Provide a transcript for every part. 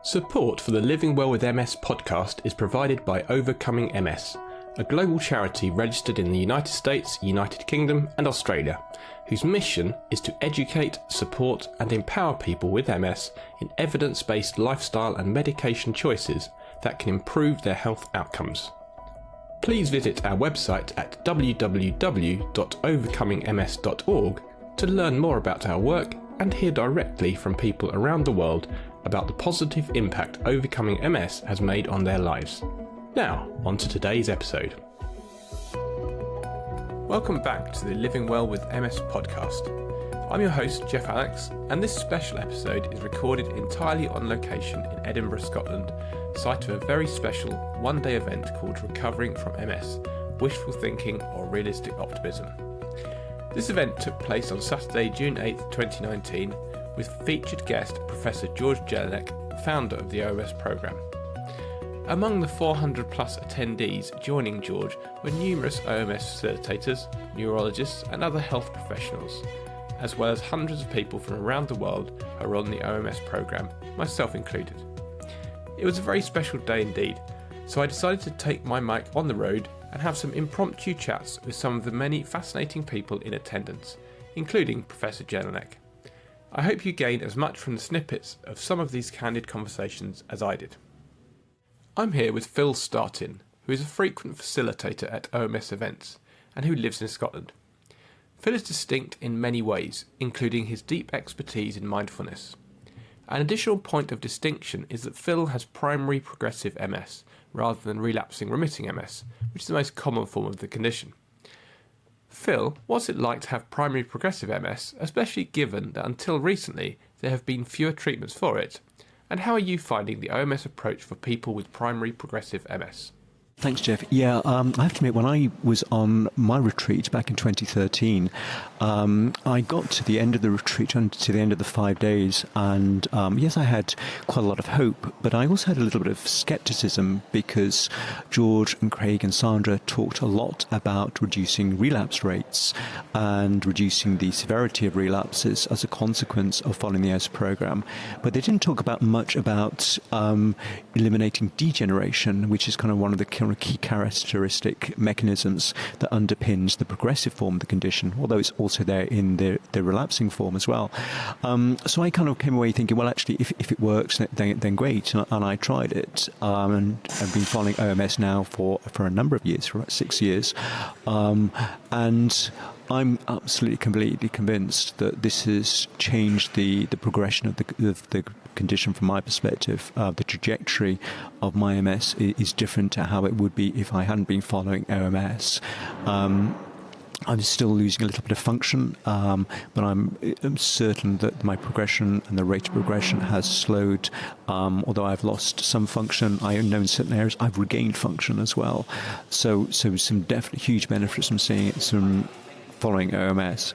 Support for the Living Well with MS podcast is provided by Overcoming MS, a global charity registered in the United States, United Kingdom and Australia, whose mission is to educate, support and empower people with MS in evidence-based lifestyle and medication choices that can improve their health outcomes. Please visit our website at www.overcomingms.org to learn more about our work and hear directly from people around the world about the positive impact overcoming MS has made on their lives. Now, on to today's episode. Welcome back to the Living Well with MS podcast. I'm your host, Geoff Allix, and this special episode is recorded entirely on location in Edinburgh, Scotland, site of a very special one-day event called Recovering from MS, Wishful Thinking or Realistic Optimism. This event took place on Saturday, June 8th, 2019, with featured guest Professor George Jelinek, founder of the OMS programme. Among the 400 plus attendees joining George were numerous OMS facilitators, neurologists and other health professionals, as well as hundreds of people from around the world who are on the OMS programme, myself included. It was a very special day indeed, so I decided to take my mic on the road and have some impromptu chats with some of the many fascinating people in attendance, including Professor Jelinek. I hope you gain as much from the snippets of some of these candid conversations as I did. I'm here with Phil Startin, who is a frequent facilitator at OMS events and who lives in Scotland. Phil is distinct in many ways, including his deep expertise in mindfulness. An additional point of distinction is that Phil has primary progressive MS rather than relapsing remitting MS, which is the most common form of the condition. Phil, what's it like to have primary progressive MS, especially given that until recently there have been fewer treatments for it? And how are you finding the OMS approach for people with primary progressive MS? Thanks, Geoff. Yeah, I have to admit, when I was on my retreat back in 2013, I got to the end of the retreat and to the end of the 5 days, and yes, I had quite a lot of hope, but I also had a little bit of scepticism because George and Craig and Sandra talked a lot about reducing relapse rates and reducing the severity of relapses as a consequence of following the OMS program, but they didn't talk much about eliminating degeneration, which is kind of one of the key characteristic mechanisms that underpins the progressive form of the condition, although it's also there in the relapsing form as well. So I kind of came away thinking, well, actually, if it works, then great. And I tried it, and I've been following OMS now for a number of years, for about 6 years, and I'm absolutely, completely convinced that this has changed the progression of the condition from my perspective. The trajectory of my MS is different to how it would be if I hadn't been following OMS. I'm still losing a little bit of function, but I'm certain that my progression and the rate of progression has slowed. Although I've lost some function, I know in certain areas I've regained function as well. So some definite huge benefits from seeing it, from following OMS.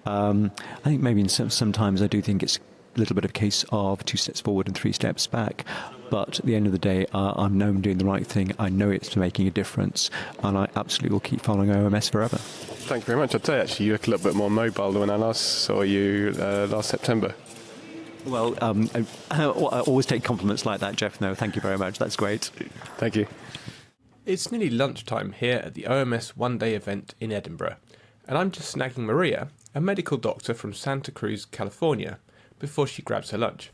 I think maybe sometimes I do think it's a little bit of a case of 2 steps forward and 3 steps back, but at the end of the day, I know I'm doing the right thing. I know it's making a difference, and I absolutely will keep following OMS forever. Thank you very much. I'd say actually you look a little bit more mobile than when I last saw you last September. Well, I always take compliments like that, Geoff. No, thank you very much. That's great. Thank you. It's nearly lunchtime here at the OMS one-day event in Edinburgh, and I'm just snagging Maria, a medical doctor from Santa Cruz, California, before she grabs her lunch.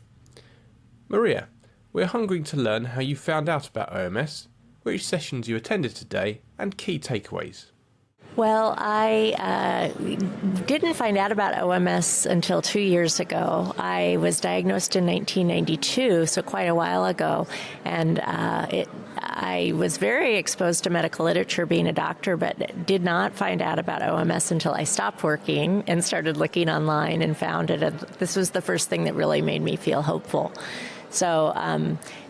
Maria, we're hungry to learn how you found out about OMS, which sessions you attended today, and key takeaways. Well, I didn't find out about OMS until 2 years ago. I was diagnosed in 1992, so quite a while ago, and I was very exposed to medical literature being a doctor, but did not find out about OMS until I stopped working and started looking online and found it. And this was the first thing that really made me feel hopeful. So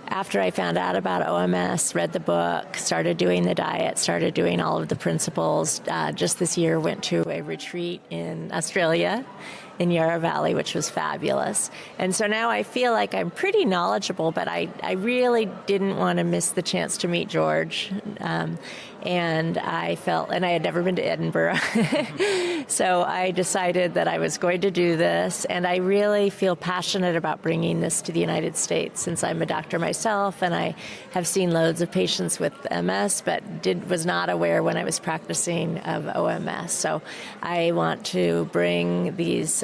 after I found out about OMS, read the book, started doing the diet, started doing all of the principles, just this year went to a retreat in Australia in Yarra Valley, which was fabulous. And so now I feel like I'm pretty knowledgeable, but I really didn't want to miss the chance to meet George. And I had never been to Edinburgh. So I decided that I was going to do this, and I really feel passionate about bringing this to the United States, since I'm a doctor myself, and I have seen loads of patients with MS, but was not aware when I was practicing of OMS. So I want to bring this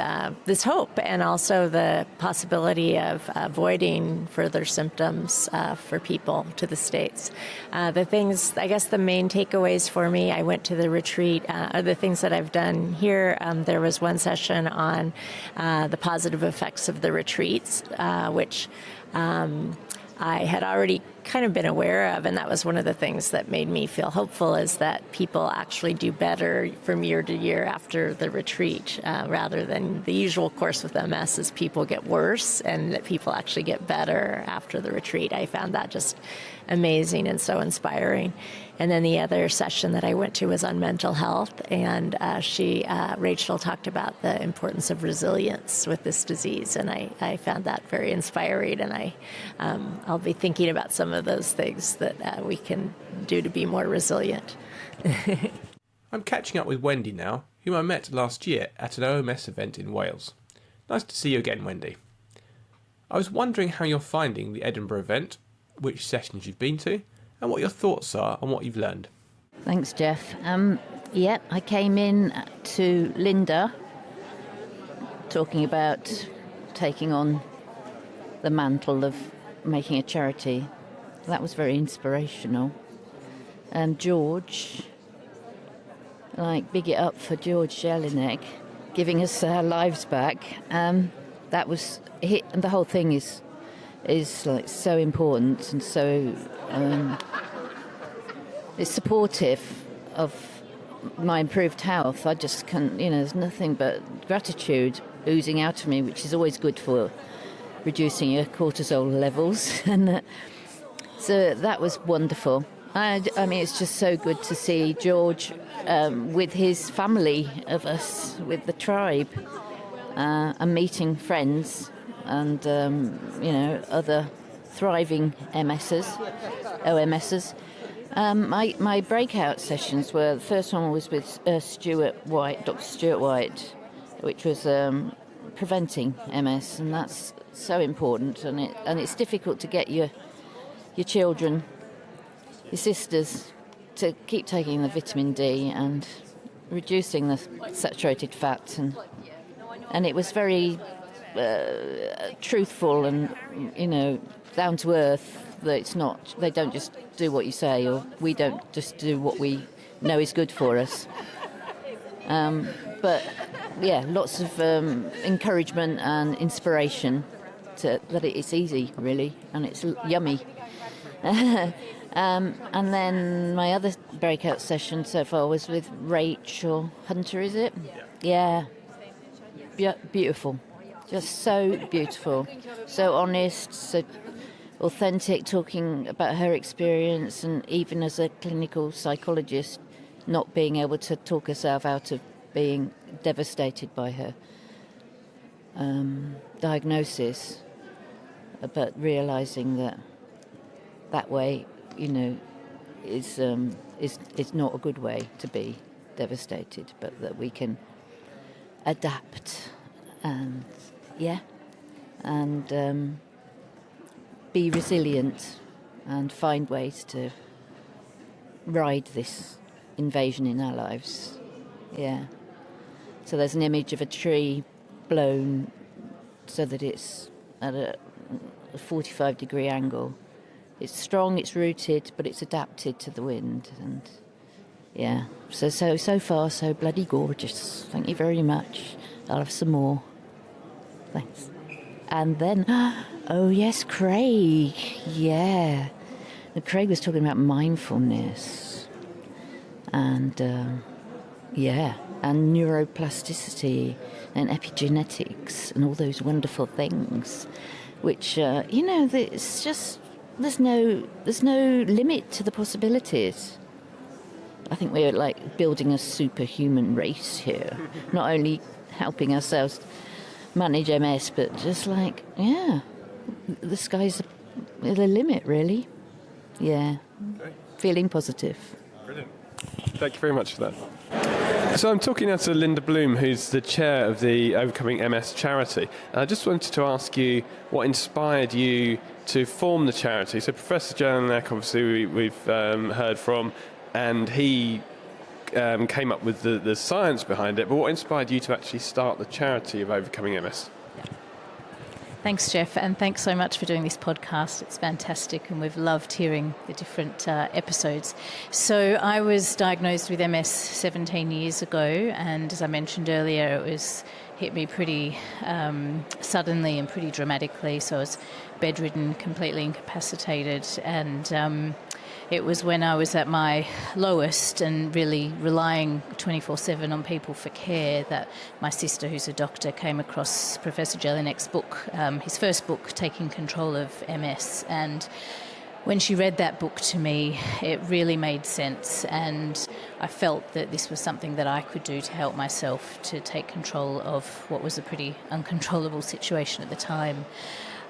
hope, and also the possibility of avoiding further symptoms for people to the States. The things, I guess the main takeaways for me, I went to the retreat, are the things that I've done here. There was one session on the positive effects of the retreats, which I had already kind of been aware of, and that was one of the things that made me feel hopeful, is that people actually do better from year to year after the retreat, rather than the usual course with MS is people get worse, and that people actually get better after the retreat. I found that just amazing and so inspiring. And then the other session that I went to was on mental health, and Rachel talked about the importance of resilience with this disease, and I found that very inspiring, and I'll be thinking about some of those things that we can do to be more resilient. I'm catching up with Wendy now, whom I met last year at an OMS event in Wales. Nice to see you again, Wendy. I was wondering how you're finding the Edinburgh event, which sessions you've been to, and what your thoughts are on what you've learned. Thanks, Geoff. I came in to Linda talking about taking on the mantle of making a charity. That was very inspirational. George, big it up for George Jelinek, giving us our lives back. That was and the whole thing is so important, and so it's supportive of my improved health. I just can't, there's nothing but gratitude oozing out of me, which is always good for reducing your cortisol levels. And so that was wonderful. I mean, it's just so good to see George with his family of us, with the tribe, and meeting friends and, other thriving OMSs. My breakout sessions were, the first one was with Dr. Stuart White, which was preventing MS, and that's so important, and it's difficult to get your children, your sisters, to keep taking the vitamin D and reducing the saturated fat, and it was very truthful and down to earth. That it's not, they don't just do what you say, or we don't just do what we know is good for us. But yeah, lots of encouragement and inspiration that it's easy, really, and it's yummy. And then my other breakout session so far was with Rachel Hunter, is it? Yeah. Beautiful. Just so beautiful. So honest, so authentic, talking about her experience, and even as a clinical psychologist, not being able to talk herself out of being devastated by her diagnosis, but realising that way, is not a good way to be devastated, but that we can adapt and be resilient and find ways to ride this invasion in our lives. Yeah. So there's an image of a tree blown so that it's at a 45-degree angle. It's strong, it's rooted, but it's adapted to the wind. And yeah, so far so bloody gorgeous. Thank you very much. I'll have some more. Thanks. And then, oh yes, Craig. Yeah. Craig was talking about mindfulness and, and neuroplasticity and epigenetics and all those wonderful things, which, it's just, there's no limit to the possibilities. I think we're like building a superhuman race here, not only helping ourselves manage MS, but just the sky's the limit, really. Yeah. Okay. Feeling positive. Brilliant. Thank you very much for that. So I'm talking now to Linda Bloom, who's the chair of the Overcoming MS charity. And I just wanted to ask you what inspired you to form the charity. So Professor Jelinek, obviously, we've heard from, and he came up with the science behind it. But what inspired you to actually start the charity of Overcoming MS? Thanks, Geoff, and thanks so much for doing this podcast. It's fantastic, and we've loved hearing the different episodes. So I was diagnosed with MS 17 years ago, and as I mentioned earlier, it hit me pretty suddenly and pretty dramatically. So I was bedridden, completely incapacitated, and it was when I was at my lowest and really relying 24/7 on people for care that my sister, who's a doctor, came across Professor Jelinek's book, his first book, Taking Control of MS. And when she read that book to me, it really made sense, and I felt that this was something that I could do to help myself to take control of what was a pretty uncontrollable situation at the time.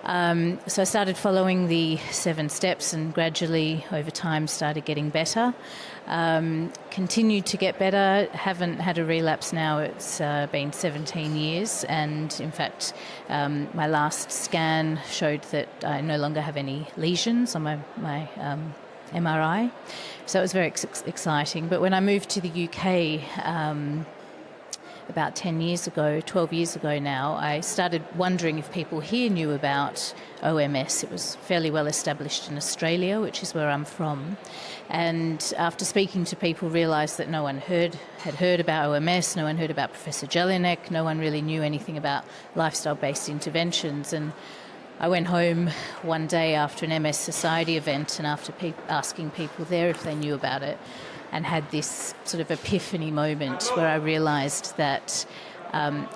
So I started following the 7 steps and gradually over time started getting better. Continued to get better, haven't had a relapse now. It's been 17 years, and in fact my last scan showed that I no longer have any lesions on my MRI. So it was very exciting. But when I moved to the UK about 12 years ago now, I started wondering if people here knew about OMS. It was fairly well established in Australia, which is where I'm from. And after speaking to people, realised that no one had heard about OMS, no one heard about Professor Jelinek, no one really knew anything about lifestyle-based interventions. And I went home one day after an MS Society event and after asking people there if they knew about it, and had this sort of epiphany moment where I realised that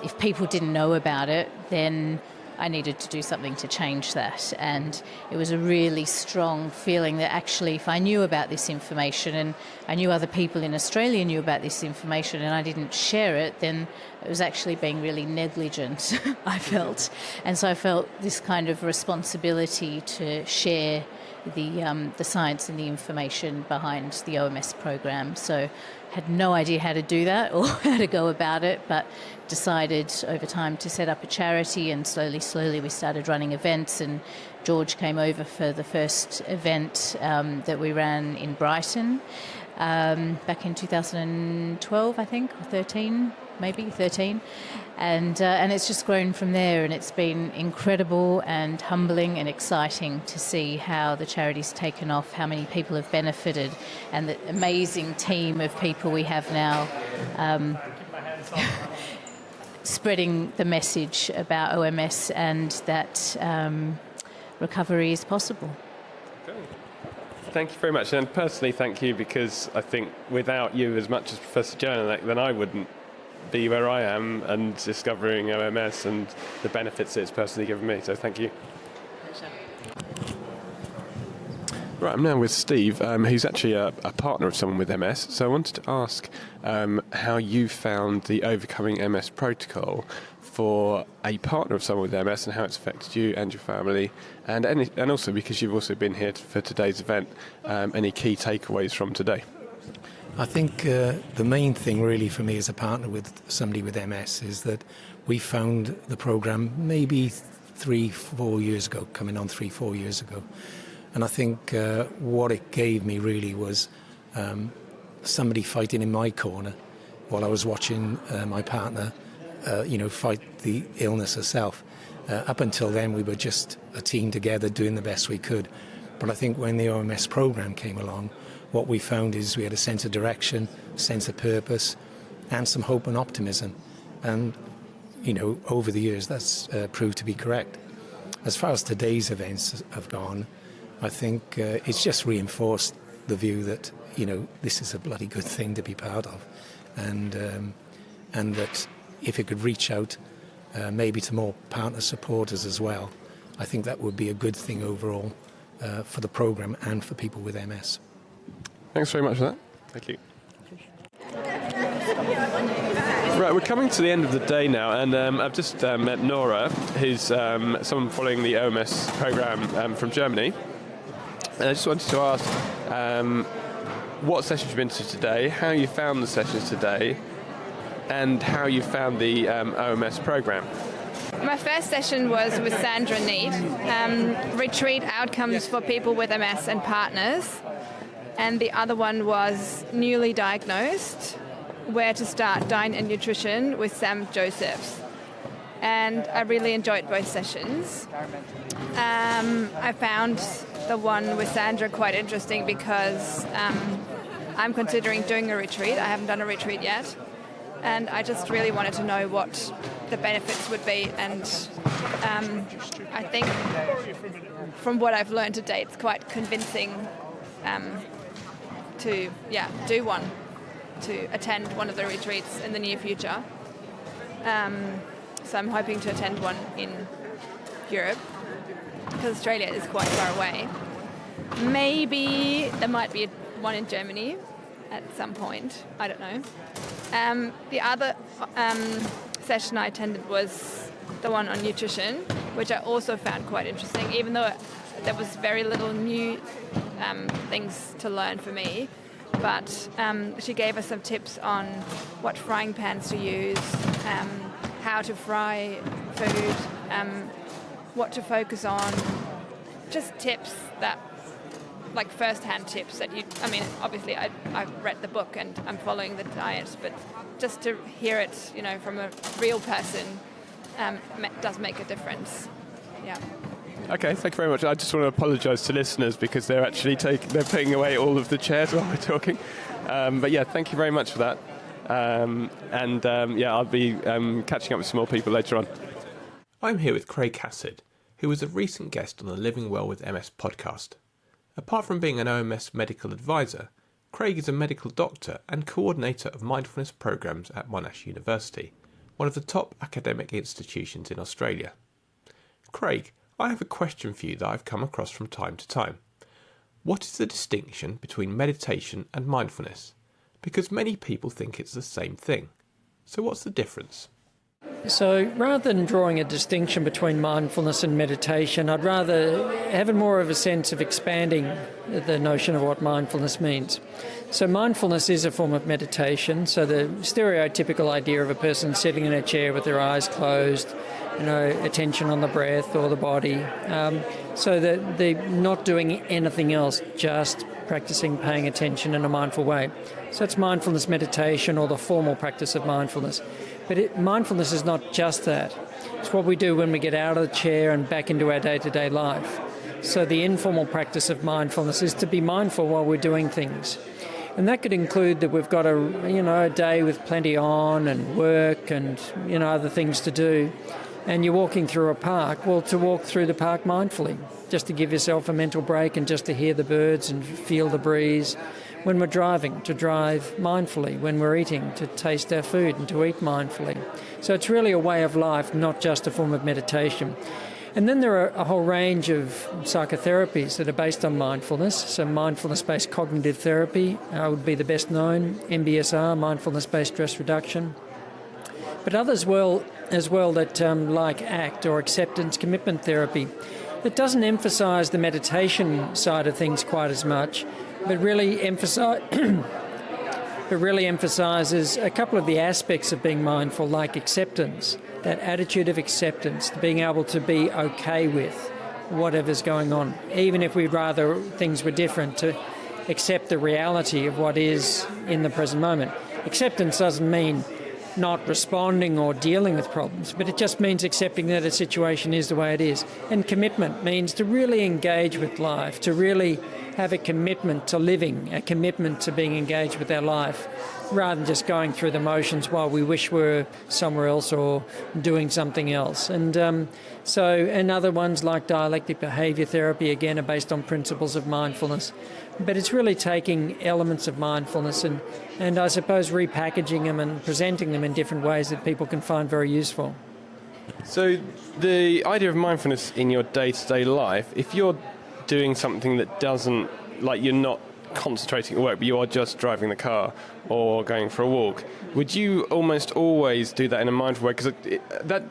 if people didn't know about it, then I needed to do something to change that. And it was a really strong feeling that actually if I knew about this information and I knew other people in Australia knew about this information and I didn't share it, then it was actually being really negligent, I felt. And so I felt this kind of responsibility to share the science and the information behind the OMS program. So had no idea how to do that or how to go about it, but decided over time to set up a charity, and slowly we started running events, and George came over for the first event that we ran in Brighton back in 2012, I think, or 13. And it's just grown from there, and it's been incredible and humbling and exciting to see how the charity's taken off, how many people have benefited, and the amazing team of people we have now spreading the message about OMS and that recovery is possible. Okay. Thank you very much, and personally thank you, because I think without you as much as Professor Jelinek, then I wouldn't be where I am and discovering OMS and the benefits it's personally given me. So thank you. Right, I'm now with Steve, who's actually a partner of someone with MS. So I wanted to ask how you found the Overcoming MS protocol for a partner of someone with MS and how it's affected you and your family, and also because you've also been here for today's event, any key takeaways from today? I think the main thing really for me as a partner with somebody with MS is that we found the program maybe 3-4 years ago, coming on 3-4 years ago. And I think what it gave me really was somebody fighting in my corner while I was watching my partner, fight the illness herself. Up until then, we were just a team together doing the best we could. But I think when the OMS program came along, what we found is we had a sense of direction, a sense of purpose, and some hope and optimism. And, over the years, that's proved to be correct. As far as today's events have gone, I think it's just reinforced the view that, this is a bloody good thing to be part of. And that if it could reach out maybe to more partner supporters as well, I think that would be a good thing overall for the program and for people with MS. Thanks very much for that. Thank you. Right, we're coming to the end of the day now, and I've just met Nora, who's someone following the OMS program from Germany. And I just wanted to ask, what sessions you've been to today, how you found the sessions today, and how you found the OMS program. My first session was with Sandra Need, retreat outcomes for people with MS and partners. And the other one was newly diagnosed, where to start diet and nutrition with Sam Josephs. And I really enjoyed both sessions. I found the one with Sandra quite interesting because I'm considering doing a retreat. I haven't done a retreat yet. And I just really wanted to know what the benefits would be. And I think from what I've learned to date, it's quite convincing to do one, to attend one of the retreats in the near future. So I'm hoping to attend one in Europe, because Australia is quite far away. Maybe there might be one in Germany at some point. I don't know. The other session I attended was the one on nutrition, which I also found quite interesting, even though there was very little new things to learn for me. But she gave us some tips on what frying pans to use, how to fry food, what to focus on, just tips that, like first-hand tips that obviously I've read the book and I'm following the diet, but just to hear it, from a real person does make a difference. Yeah. Okay, thank you very much. I just want to apologise to listeners because they're actually they're putting away all of the chairs while we're talking. But yeah, thank you very much for that. I'll be catching up with some more people later on. I'm here with Craig Hassard, who was a recent guest on the Living Well with MS podcast. Apart from being an OMS medical advisor, Craig is a medical doctor and coordinator of mindfulness programs at Monash University, one of the top academic institutions in Australia. Craig, I have a question for you that I've come across from time to time. What is the distinction between meditation and mindfulness? Because many people think it's the same thing. So what's the difference? So rather than drawing a distinction between mindfulness and meditation, I'd rather have more of a sense of expanding the notion of what mindfulness means. So mindfulness is a form of meditation. So the stereotypical idea of a person sitting in a chair with their eyes closed, attention on the breath or the body. So that they're not doing anything else, just practicing paying attention in a mindful way. So it's mindfulness meditation or the formal practice of mindfulness. But mindfulness is not just that. It's what we do when we get out of the chair and back into our day-to-day life. So the informal practice of mindfulness is to be mindful while we're doing things. And that could include that we've got a day with plenty on and work and, other things to do. And you're walking through a park, well, to walk through the park mindfully, just to give yourself a mental break and just to hear the birds and feel the breeze. When we're driving, to drive mindfully. When we're eating, to taste our food and to eat mindfully. So it's really a way of life, not just a form of meditation. And then there are a whole range of psychotherapies that are based on mindfulness. So mindfulness-based cognitive therapy would be the best known, MBSR, mindfulness-based stress reduction. But others as well that like ACT or acceptance commitment therapy, that doesn't emphasise the meditation side of things quite as much, but really emphasises a couple of the aspects of being mindful, like acceptance, that attitude of acceptance, being able to be okay with whatever's going on, even if we'd rather things were different, to accept the reality of what is in the present moment. Acceptance doesn't mean not responding or dealing with problems, but it just means accepting that a situation is the way it is. And commitment means to really engage with life, to really have a commitment to living, a commitment to being engaged with our life, rather than just going through the motions while we wish we were somewhere else or doing something else. And and other ones like dialectic behaviour therapy, again, are based on principles of mindfulness. But it's really taking elements of mindfulness and I suppose repackaging them and presenting them in different ways that people can find very useful. So the idea of mindfulness in your day-to-day life, if you're doing something that doesn't, like you're not concentrating at work, but you are just driving the car or going for a walk, would you almost always do that in a mindful way? Because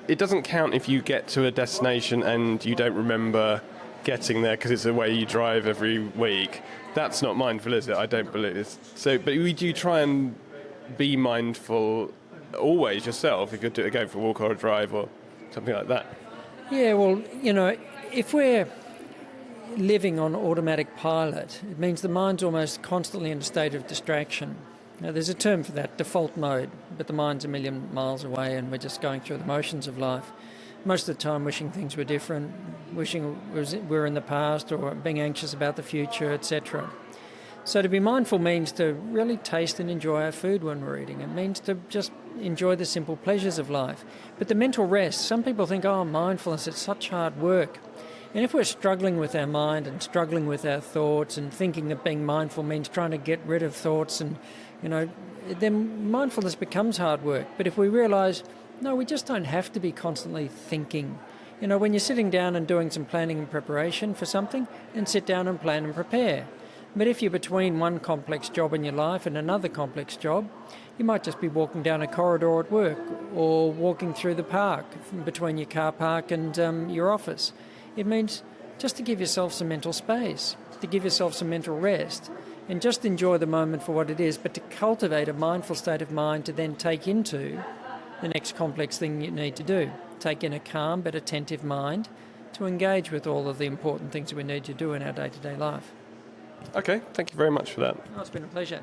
it doesn't count if you get to a destination and you don't remember getting there because it's the way you drive every week. That's not mindful, is it? I don't believe it. So, but would you try and be mindful always yourself if you're going for a walk or a drive or something like that? Yeah, well, if we're living on automatic pilot, it means the mind's almost constantly in a state of distraction. Now, there's a term for that, default mode, but the mind's a million miles away and we're just going through the motions of life. Most of the time wishing things were different, wishing we were in the past or being anxious about the future, etc. So to be mindful means to really taste and enjoy our food when we're eating. It means to just enjoy the simple pleasures of life. But the mental rest, some people think, mindfulness, it's such hard work. And if we're struggling with our mind and struggling with our thoughts and thinking that being mindful means trying to get rid of thoughts and, then mindfulness becomes hard work. But if we realise, no, we just don't have to be constantly thinking. When you're sitting down and doing some planning and preparation for something, then sit down and plan and prepare. But if you're between one complex job in your life and another complex job, you might just be walking down a corridor at work or walking through the park between your car park and your office. It means just to give yourself some mental space, to give yourself some mental rest, and just enjoy the moment for what it is, but to cultivate a mindful state of mind to then take into the next complex thing you need to do. Take in a calm but attentive mind to engage with all of the important things we need to do in our day-to-day life. Okay, thank you very much for that. It's been a pleasure.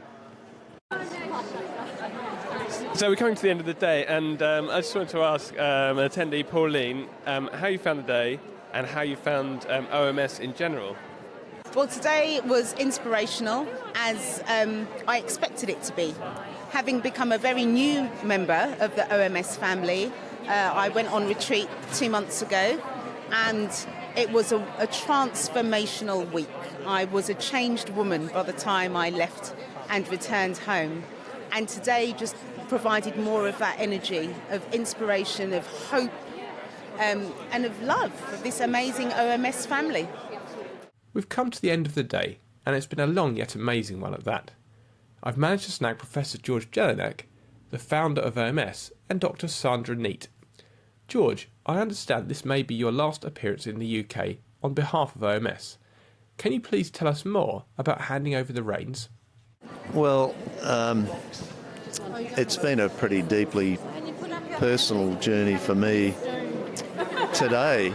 So we're coming to the end of the day, and I just wanted to ask an attendee, Pauline, how you found the day and how you found OMS in general. Well, today was inspirational, as I expected it to be. Having become a very new member of the OMS family, I went on retreat 2 months ago, and it was a transformational week. I was a changed woman by the time I left and returned home. And today just provided more of that energy, of inspiration, of hope, and of love for this amazing OMS family. We've come to the end of the day, and it's been a long yet amazing one at that. I've managed to snag Professor George Jelinek, the founder of OMS, and Dr. Sandra Neate. George, I understand this may be your last appearance in the UK on behalf of OMS. Can you please tell us more about handing over the reins? Well, it's been a pretty deeply personal journey for me today.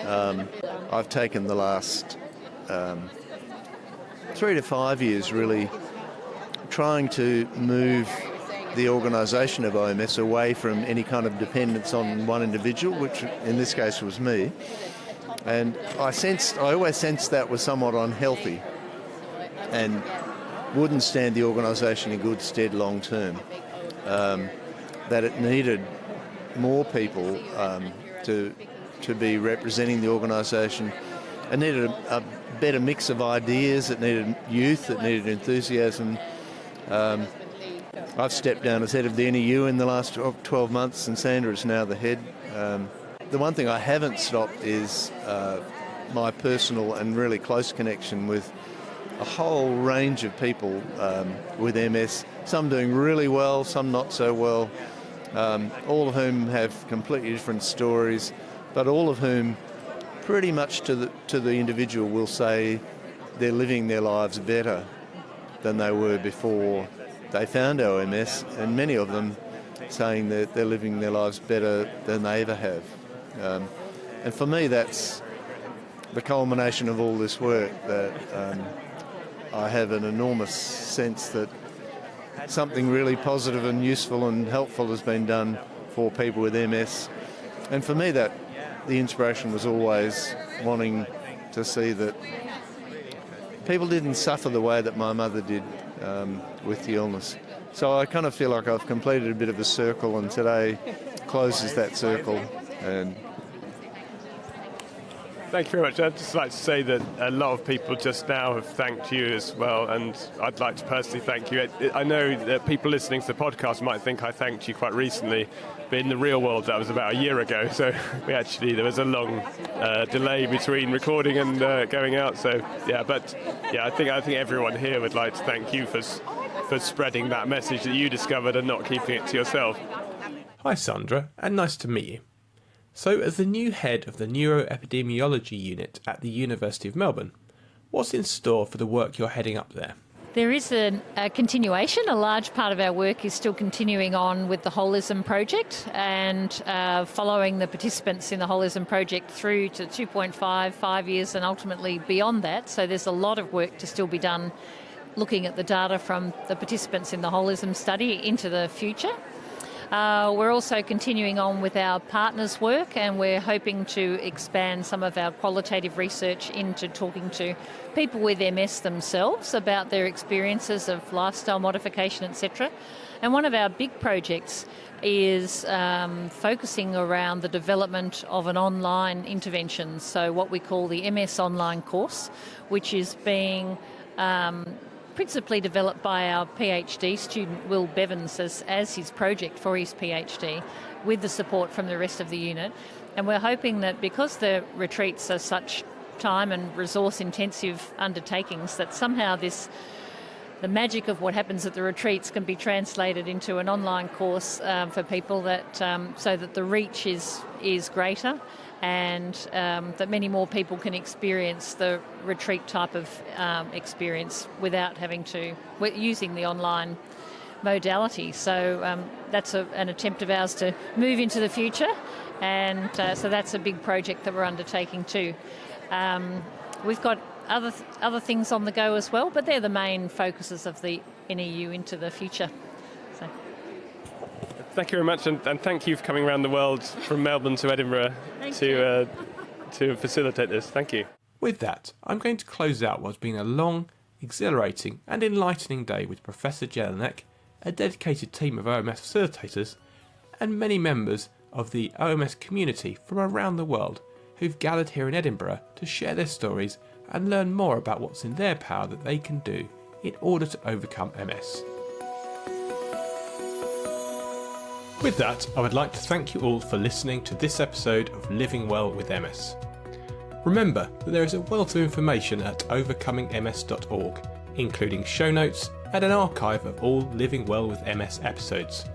I've taken the last 3 to 5 years really trying to move the organisation of OMS away from any kind of dependence on one individual, which in this case was me. And I always sensed that was somewhat unhealthy and wouldn't stand the organisation in good stead long term. That it needed more people to be representing the organisation. It needed a better mix of ideas. It needed youth. It needed enthusiasm. I've stepped down as head of the NEU in the last 12 months, and Sandra is now the head. The one thing I haven't stopped is my personal and really close connection with a whole range of people with MS, some doing really well, some not so well, all of whom have completely different stories, but all of whom pretty much to the individual will say they're living their lives better than they were before they found OMS, and many of them saying that they're living their lives better than they ever have. And for me, that's the culmination of all this work, that I have an enormous sense that something really positive and useful and helpful has been done for people with MS. And for me, that the inspiration was always wanting to see that people didn't suffer the way that my mother did with the illness. So I kind of feel like I've completed a bit of a circle, and today closes that circle. And thank you very much. I'd just like to say that a lot of people just now have thanked you as well, and I'd like to personally thank you. I know that people listening to the podcast might think I thanked you quite recently, but in the real world that was about a year ago, so there was a long delay between recording and going out. So I think everyone here would like to thank you for spreading that message that you discovered and not keeping it to yourself. Hi Sandra, and nice to meet you. So, as the new head of the neuroepidemiology unit at the University of Melbourne, what's in store for the work you're heading up there? There is a continuation. A large part of our work is still continuing on with the HOLISM project and following the participants in the HOLISM project through to 2.5, 5 years and ultimately beyond that. So there's a lot of work to still be done looking at the data from the participants in the HOLISM study into the future. We're also continuing on with our partners' work, and we're hoping to expand some of our qualitative research into talking to people with MS themselves about their experiences of lifestyle modification, etc. And one of our big projects is focusing around the development of an online intervention, so what we call the MS online course, which is being principally developed by our PhD student Will Bevans as his project for his PhD, with the support from the rest of the unit. And we're hoping that because the retreats are such time and resource intensive undertakings, that somehow the magic of what happens at the retreats can be translated into an online course for people, that so that the reach is greater, and that many more people can experience the retreat type of experience without having to, using the online modality. So that's an attempt of ours to move into the future, and so that's a big project that we're undertaking too. We've got other things on the go as well, but they're the main focuses of the NEU into the future. So. Thank you very much, and thank you for coming around the world from Melbourne to Edinburgh to facilitate this. Thank you. With that, I'm going to close out what's been a long, exhilarating and enlightening day with Professor Jelinek, a dedicated team of OMS facilitators, and many members of the OMS community from around the world who've gathered here in Edinburgh to share their stories and learn more about what's in their power that they can do in order to overcome MS. With that, I would like to thank you all for listening to this episode of Living Well with MS. Remember that there is a wealth of information at overcomingms.org, including show notes and an archive of all Living Well with MS episodes.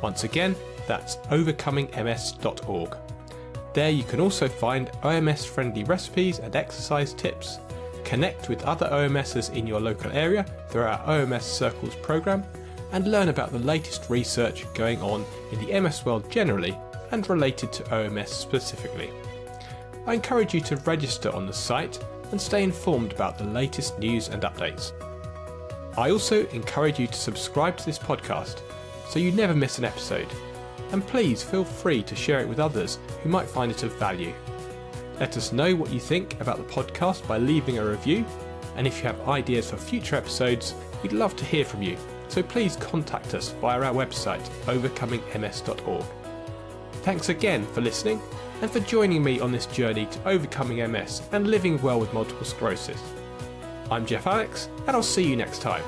Once again, that's overcomingms.org. There you can also find OMS-friendly recipes and exercise tips, connect with other OMSers in your local area through our OMS Circles programme, and learn about the latest research going on in the MS world generally and related to OMS specifically. I encourage you to register on the site and stay informed about the latest news and updates. I also encourage you to subscribe to this podcast so you never miss an episode, and please feel free to share it with others who might find it of value. Let us know what you think about the podcast by leaving a review, and if you have ideas for future episodes, we'd love to hear from you. So please contact us via our website, overcomingms.org. Thanks again for listening and for joining me on this journey to overcoming MS and living well with multiple sclerosis. I'm Geoff Allix, and I'll see you next time.